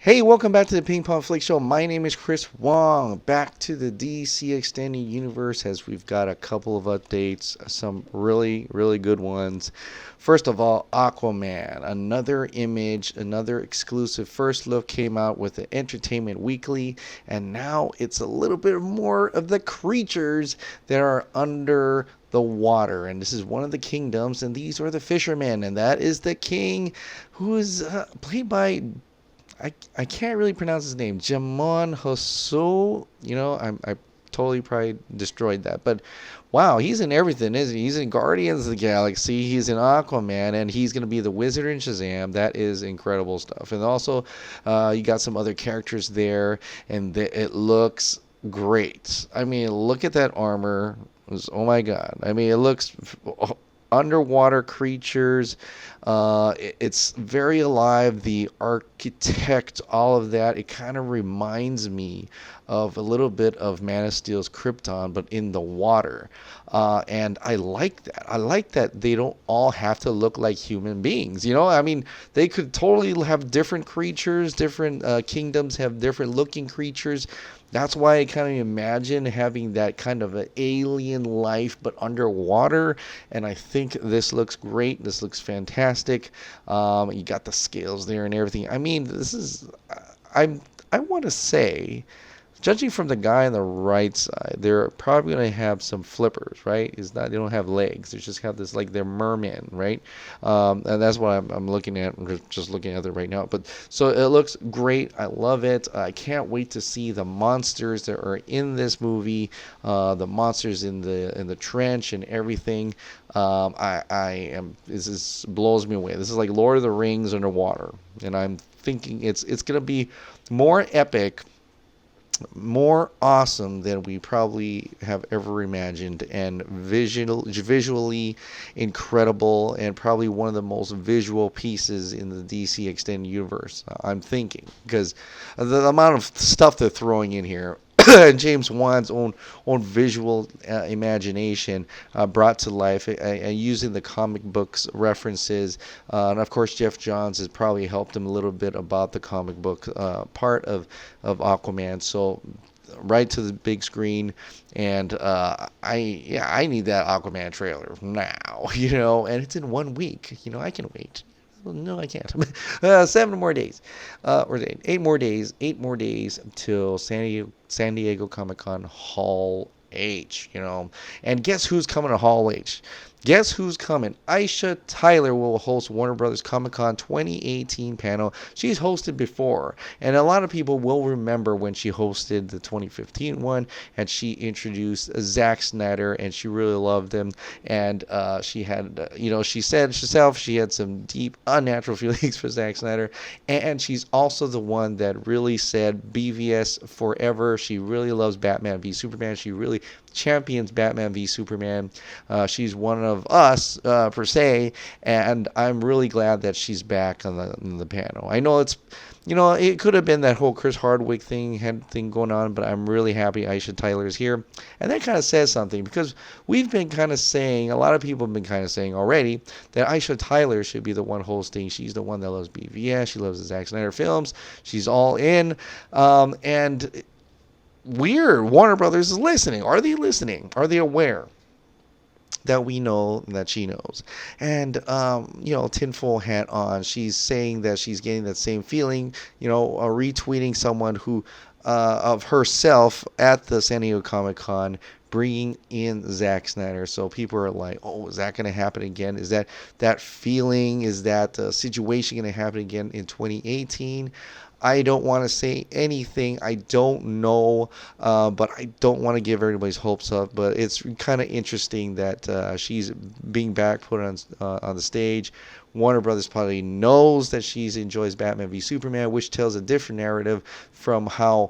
Hey, welcome back to the Ping Pong Flick Show. My name is Chris Wong. Back to the DC Extended Universe as we've got a couple of updates, some really, really good ones. First of all, Aquaman, another image, another exclusive first look came out with the Entertainment Weekly, and now it's a little bit more of the creatures that are under the water. And this is one of the kingdoms, and these are the fishermen, and that is the king who is played by I can't really pronounce his name. Jamon Hosso. I totally probably destroyed that. But wow, he's in everything, isn't he? He's in Guardians of the Galaxy. He's in Aquaman, and he's going to be the Wizard in Shazam. That is incredible stuff. And also, you got some other characters there, and it looks great. I mean, look at that armor. Oh my God. I mean, it looks underwater creatures. It's very alive. The architect, all of that. It kind of reminds me of a little bit of Man of Steel's Krypton, but in the water. And I like that. I like that they don't all have to look like human beings. I mean, they could totally have different creatures, different kingdoms have different looking creatures. That's why I kind of imagine having that kind of an alien life, but underwater. And I think this looks great. This looks fantastic. You got the scales there and everything. I mean, this is, I want to say, judging from the guy on the right side, they're probably going to have some flippers, right? They don't have legs. They just have this, like, they're mermen, right? And that's what I'm looking at. I'm just looking at it right now. But so it looks great. I love it. I can't wait to see the monsters that are in this movie, the monsters in the trench and everything. This blows me away. This is like Lord of the Rings underwater, and I'm thinking it's going to be more epic, more awesome than we probably have ever imagined, and visually incredible, and probably one of the most visual pieces in the DC Extended Universe. I'm thinking, because the amount of stuff they're throwing in here. And James Wan's own visual imagination brought to life, using the comic books references, and of course Jeff Johns has probably helped him a little bit about the comic book part of Aquaman. So right to the big screen, and I need that Aquaman trailer now, and it's in 1 week. I can wait. Well, no, I can't. 7 more days, or 8 more days. 8 more days till San Diego Comic-Con Hall H. And guess who's coming to Hall H? Guess who's coming? Aisha Tyler will host Warner Brothers Comic-Con 2018 panel. She's hosted before, and a lot of people will remember when she hosted the 2015 one, and she introduced Zack Snyder, and she really loved him. And she had, she said herself she had some deep, unnatural feelings for Zack Snyder, and she's also the one that really said BVS forever. She really loves Batman v Superman. She really champions Batman v Superman. She's one of us, per se, and I'm really glad that she's back on the panel. I know it could have been that whole Chris Hardwick thing going on, but I'm really happy Aisha Tyler is here. And that kind of says something, because we've been kind of saying, a lot of people have been kind of saying already, that Aisha Tyler should be the one hosting. She's the one that loves BVS. She loves the Zack Snyder films. She's all in. And weird. Warner Brothers is listening. Are they listening? Are they aware that we know that she knows? And tinfoil hat on, she's saying that she's getting that same feeling, retweeting someone who of herself at the San Diego Comic-Con, bringing in Zack Snyder. So people are like, oh, is that going to happen again? Is that feeling, is that situation going to happen again in 2018? I don't want to say anything. I don't know, but I don't want to give everybody's hopes up. But it's kind of interesting that she's being put on the stage. Warner Brothers probably knows that she enjoys Batman v Superman, which tells a different narrative from how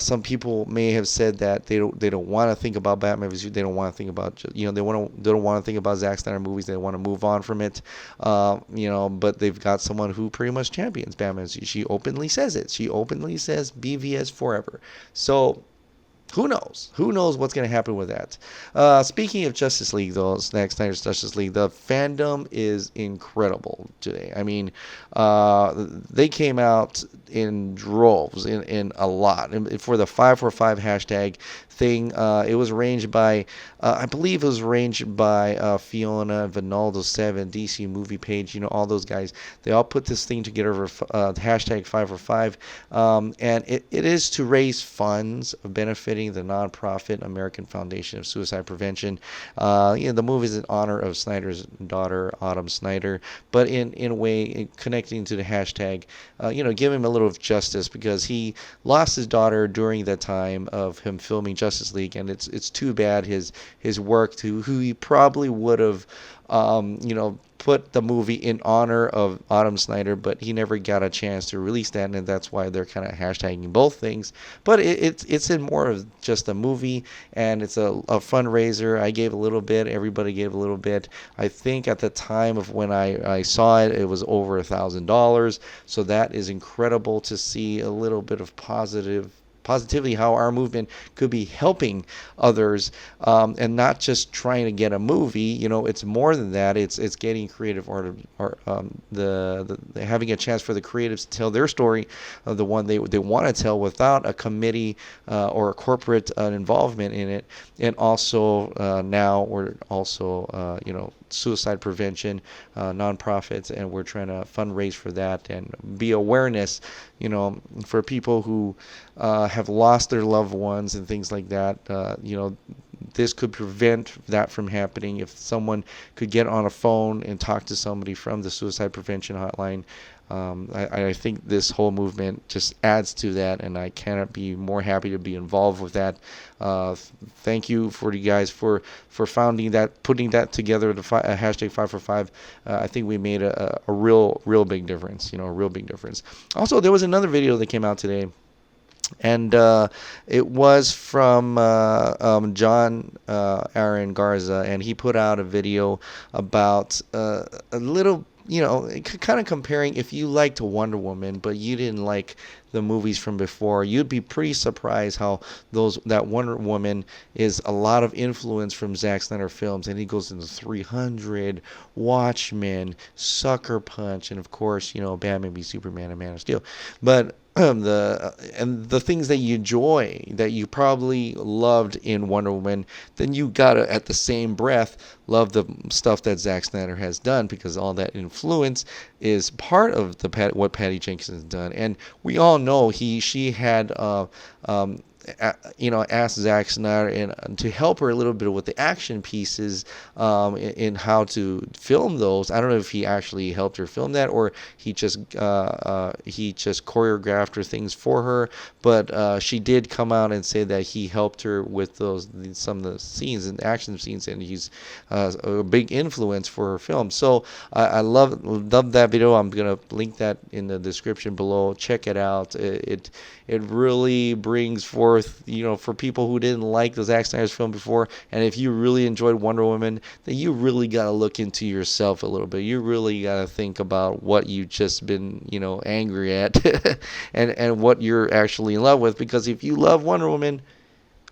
some people may have said that they don't want to think about Batman v Superman. They don't want to think about they don't want to think about Zack Snyder movies. They want to move on from it. But they've got someone who pretty much champions Batman. She openly says it. She openly says BVS forever. So Who knows? Who knows what's going to happen with that? Speaking of Justice League, though, Zack Snyder's Justice League, the fandom is incredible today. I mean, they came out in droves, in a lot. And for the 545 hashtag thing, it was arranged by, I believe it was arranged by Fiona, Vinaldo 7, DC Movie Page, all those guys. They all put this thing together for hashtag 545. And it is to raise funds benefiting the nonprofit American Foundation of Suicide Prevention. The movie is in honor of Snyder's daughter, Autumn Snyder, but in a way connecting to the hashtag, give him a little of justice, because he lost his daughter during the time of him filming Justice League, and it's too bad his work, to who he probably would have put the movie in honor of Autumn Snyder, but he never got a chance to release that, and that's why they're kind of hashtagging both things. But it's in more of just a movie, and it's a fundraiser. I gave a little bit, everybody gave a little bit. I think at the time of when I saw it, it was over $1,000. So that is incredible to see a little bit of positivity, how our movement could be helping others, and not just trying to get a movie. It's more than that. It's getting creative art, or the having a chance for the creatives to tell their story, of the one they want to tell, without a committee or a corporate involvement in it. And also now we're also suicide prevention nonprofits, and we're trying to fundraise for that and be awareness, for people who have lost their loved ones and things like that. This could prevent that from happening if someone could get on a phone and talk to somebody from the suicide prevention hotline. I think this whole movement just adds to that, and I cannot be more happy to be involved with that. Thank you for you guys for founding that, putting that together, the hashtag 545. I think we made a real big difference, a real big difference. Also, there was another video that came out today, and it was from John Aaron Garza, and he put out a video about a little, kind of comparing, if you liked Wonder Woman but you didn't like the movies from before, you'd be pretty surprised how that Wonder Woman is a lot of influence from Zack Snyder films, and he goes into 300, Watchmen, Sucker Punch, and of course, Batman v Superman and Man of Steel. But the things that you enjoy, that you probably loved in Wonder Woman, then you gotta, at the same breath, love the stuff that Zack Snyder has done, because all that influence is part of what Patty Jenkins has done. And we all know she had asked Zack Snyder and to help her a little bit with the action pieces, in how to film those. I don't know if he actually helped her film that, or he just choreographed her things for her. But she did come out and say that he helped her with some of the scenes and action scenes, and he's a big influence for her film. So I love that video. I'm gonna link that in the description below. Check it out. It really brings forth, for people who didn't like the Zack Snyder's film before, and if you really enjoyed Wonder Woman, then you really got to look into yourself a little bit. You really got to think about what you've just been, angry at, and what you're actually in love with. Because if you love Wonder Woman,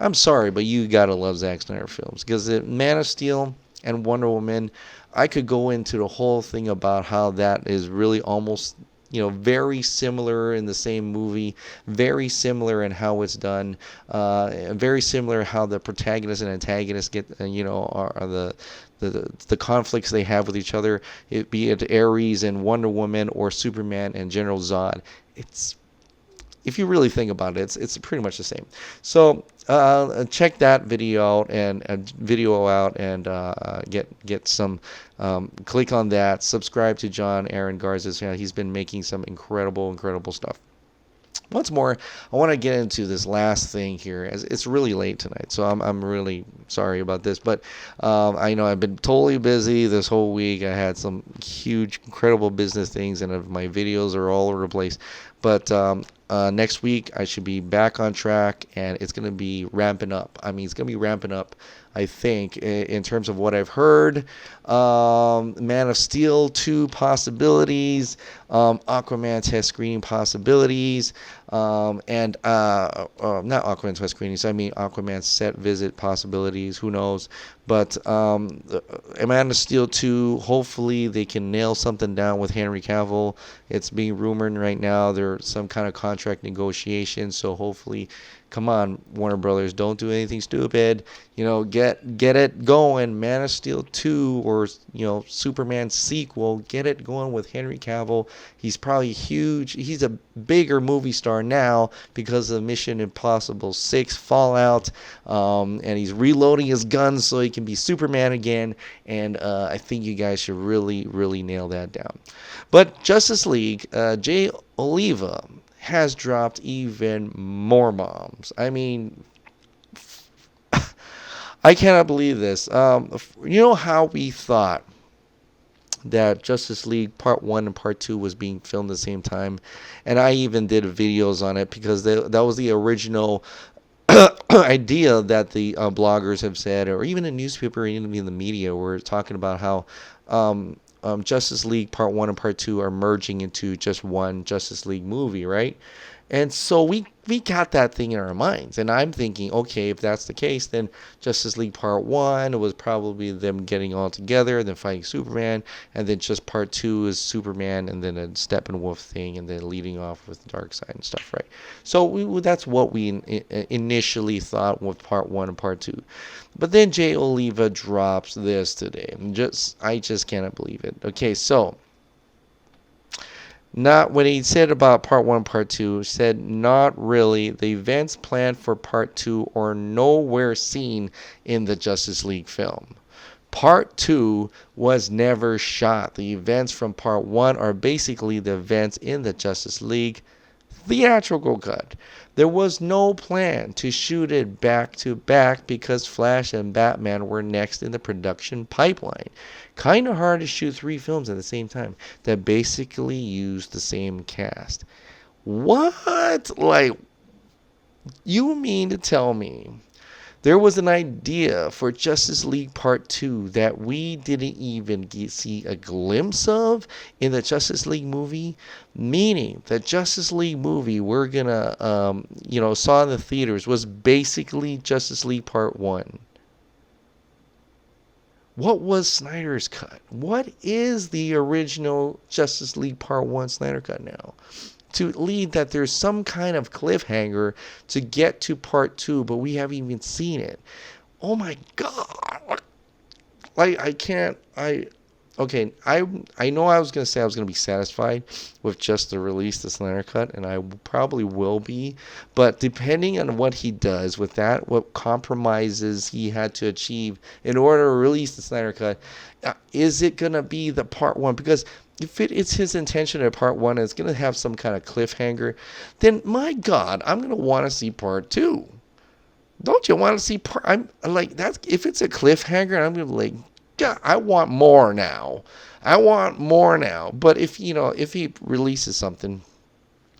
I'm sorry, but you got to love Zack Snyder films. Because Man of Steel and Wonder Woman, I could go into the whole thing about how that is really almost, very similar in the same movie, very similar in how it's done, very similar how the protagonist and antagonist get, are the conflicts they have with each other, be it Ares and Wonder Woman, or Superman and General Zod. If you really think about it, it's pretty much the same. So check that video out and get some. Click on that. Subscribe to John Aaron Garza's channel. He's been making some incredible stuff. Once more, I want to get into this last thing here, as it's really late tonight, so I'm really sorry about this. But I know I've been totally busy this whole week. I had some huge, incredible business things, and my videos are all over the place. But next week, I should be back on track, and it's going to be ramping up. It's going to be ramping up, I think, in terms of what I've heard. Man of Steel 2 possibilities, Aquaman test screening possibilities, And not Aquaman test screenings. I mean Aquaman set visit possibilities. Who knows? But Man of Steel 2. Hopefully they can nail something down with Henry Cavill. It's being rumored right now there's some kind of contract negotiation. So hopefully, come on, Warner Brothers, don't do anything stupid. Get it going. Man of Steel 2 or Superman sequel. Get it going with Henry Cavill. He's probably huge. He's a bigger movie star now because of Mission Impossible 6 Fallout, and he's reloading his guns so he can be Superman again. And I think you guys should really, really nail that down. But Justice League, Jay Oliva has dropped even more bombs. I mean, I cannot believe this. How we thought that Justice League Part 1 and Part 2 was being filmed at the same time, and I even did videos on it because that was the original idea that the bloggers have said, or even the newspaper, or even the media were talking about how Justice League Part 1 and Part 2 are merging into just one Justice League movie, right? And so we got that thing in our minds. And I'm thinking, okay, if that's the case, then Justice League Part 1 was probably them getting all together, then fighting Superman, and then just Part 2 is Superman, and then a Steppenwolf thing, and then leading off with Darkseid and stuff, right? So that's what we initially thought with Part 1 and Part 2. But then Jay Oliva drops this today. I just cannot believe it. Okay, so not when he said about Part 1 and Part 2, said not really. The events planned for Part 2 are nowhere seen in the Justice League film. Part 2 was never shot. The events from Part 1 are basically the events in the Justice League theatrical cut. There was no plan to shoot it back to back because Flash and Batman were next in the production pipeline. Kind of hard to shoot 3 films at the same time that basically use the same cast. What? Like, you mean to tell me there was an idea for Justice League Part 2 that we didn't even see a glimpse of in the Justice League movie? Meaning, the Justice League movie we're going to, saw in the theaters was basically Justice League Part 1. What was Snyder's cut? What is the original Justice League Part 1 Snyder cut now? To lead that there's some kind of cliffhanger to get to Part 2, but we haven't even seen it. Oh my God. I know I was going to say I was going to be satisfied with just the release, the Snyder Cut, and I probably will be. But depending on what he does with that, what compromises he had to achieve in order to release the Snyder Cut, is it going to be the Part 1? Because if it's his intention at Part 1, it's going to have some kind of cliffhanger, then my God, I'm going to want to see Part 2. Don't you want to see Part? I'm like, that's if it's a cliffhanger, I'm going to be like, God, I want more now. But if he releases something,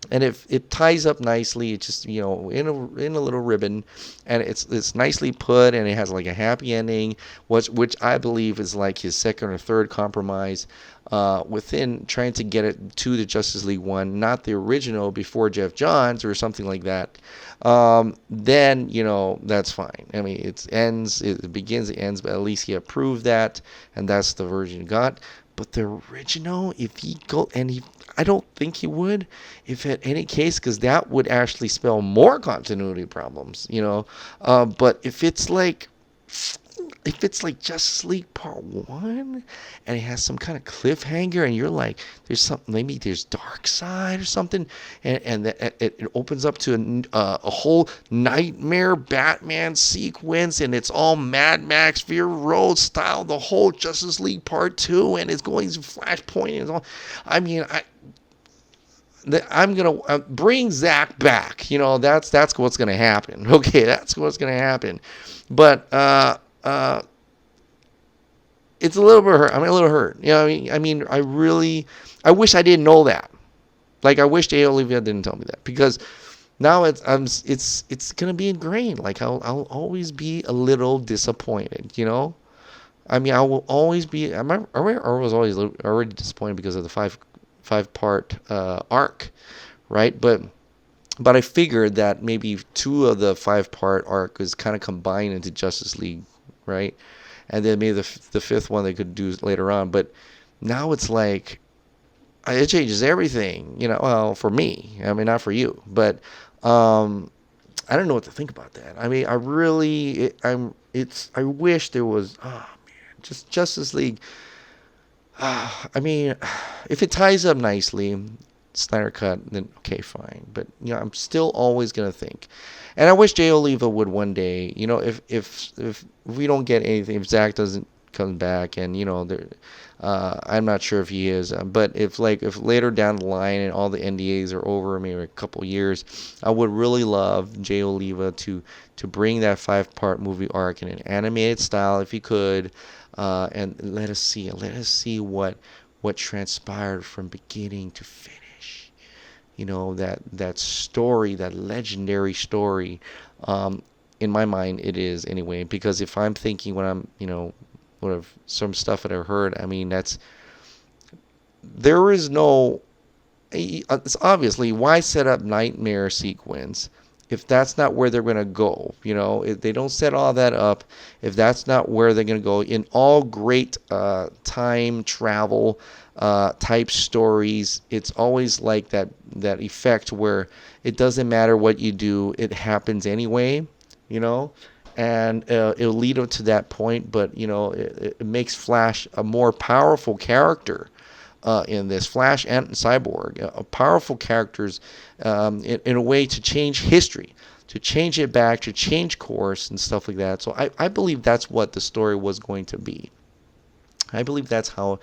and if it ties up nicely, it's just in a little ribbon, and it's nicely put, and it has like a happy ending, which I believe is like his second or third compromise within trying to get it to the Justice League 1, not the original before Jeff Johns or something like that. Then that's fine. I mean, it begins, it ends, but at least he approved that, and that's the version he got. But the original, I don't think he would, if at any case, because that would actually spell more continuity problems, But if it's like Justice League Part 1, and it has some kind of cliffhanger, and you're like, there's something, maybe there's Darkseid or something, and it opens up to a whole nightmare Batman sequence, and it's all Mad Max Fury Road style, the whole Justice League Part 2, and it's going to Flashpoint, and all. I mean, I'm gonna bring Zach back. That's what's gonna happen. Okay, that's what's gonna happen. But it's a little bit hurt. I'm a little hurt. I mean, I wish I didn't know that. Like, I wish Jay Oliva didn't tell me that, because now it's gonna be ingrained. Like, I'll always be a little disappointed. I mean, I will always be. I was always already disappointed because of the five-part arc, right? But But I figured that maybe two of the 5-part arc is kind of combined into Justice League, right? And then maybe the fifth one they could do later on. But now it's like it changes everything, Well, for me, I mean, not for you, but I don't know what to think about that. I mean, I really, I wish there was, oh man, just Justice League. I mean, if it ties up nicely, Snyder Cut, then okay, fine. But I'm still always gonna think, and I wish Jay Oliva would one day. If we don't get anything, if Zack doesn't come back, and I'm not sure if he is, but if later down the line and all the NDAs are over, maybe a couple years, I would really love Jay Oliva to bring that 5-part movie arc in an animated style, if he could, and let us see what transpired from beginning to finish. That story, that legendary story. In my mind, it is anyway. Because if I'm thinking when I'm, what of some stuff that I've heard, I mean, there is no. It's obviously, why set up nightmare sequence if that's not where they're going to go. If they don't set all that up, if that's not where they're going to go. In all great time travel type stories, it's always like that effect where it doesn't matter what you do, it happens anyway, and it'll lead up to that point. But it makes Flash a more powerful character in this. Flash and Cyborg, powerful characters, in a way to change history, to change it back, to change course and stuff like that. So I believe that's what the story was going to be. I believe that's how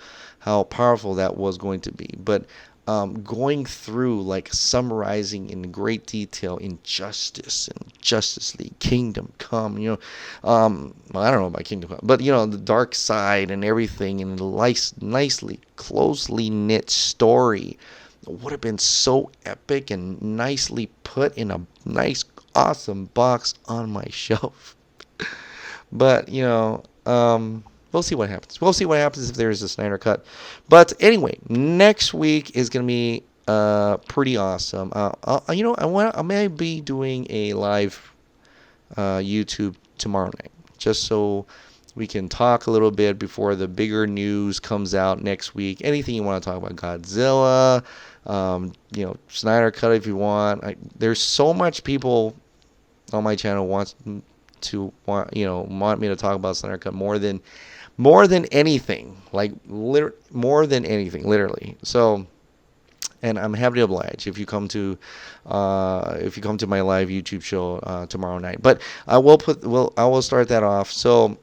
powerful that was going to be. But going through, like, summarizing in great detail Injustice and Justice League, Kingdom Come, well, I don't know about Kingdom Come, but the dark side and everything, and the nicely, closely knit story would have been so epic and nicely put in a nice, awesome box on my shelf. But we'll see what happens. We'll see what happens if there is a Snyder Cut. But anyway, next week is going to be pretty awesome. I may be doing a live YouTube tomorrow night, just so we can talk a little bit before the bigger news comes out next week. Anything you want to talk about, Godzilla, Snyder Cut if you want. There's so much people on my channel want me to talk about Snyder Cut more than anything, more than anything, literally. So, and I'm happy to oblige if you come to my live YouTube show tomorrow night. But I will start that off. So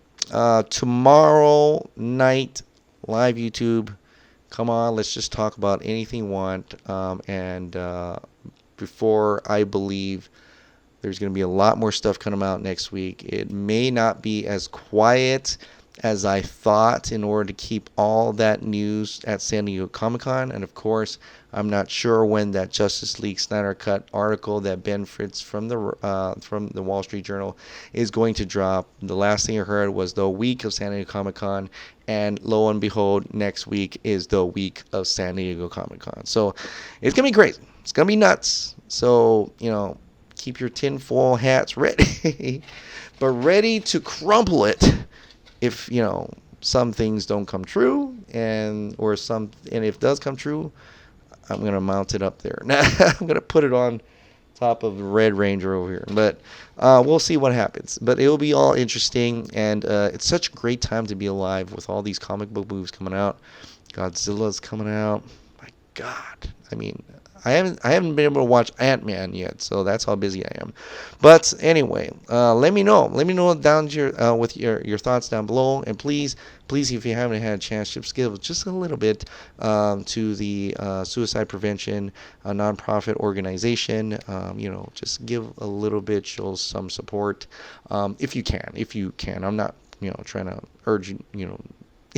tomorrow night, live YouTube. Come on, let's just talk about anything you want. And before I believe there's going to be a lot more stuff coming out next week. It may not be as quiet as I thought, in order to keep all that news at San Diego Comic-Con. And of course, I'm not sure when that Justice League Snyder Cut article that Ben Fritz from the Wall Street Journal is going to drop. The last thing I heard was the week of San Diego Comic-Con, and lo and behold, next week is the week of San Diego Comic-Con. So it's gonna be crazy. It's gonna be nuts. So keep your tinfoil hats ready, but ready to crumple it if some things don't come true, and if it does come true, I'm gonna mount it up there. I'm gonna put it on top of the Red Ranger over here. But we'll see what happens. But it'll be all interesting, and it's such a great time to be alive with all these comic book movies coming out. Godzilla's coming out. My God, I mean, I haven't been able to watch Ant-Man yet, so that's how busy I am. But anyway, let me know down with your thoughts down below, and please, if you haven't had a chance, just give just a little bit to the Suicide Prevention, a nonprofit organization. Just give a little bit, show some support, if you can. I'm not trying to urge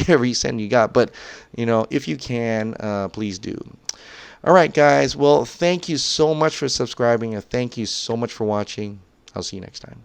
every cent you got, but if you can, please do. All right, guys. Well, thank you so much for subscribing, and thank you so much for watching. I'll see you next time.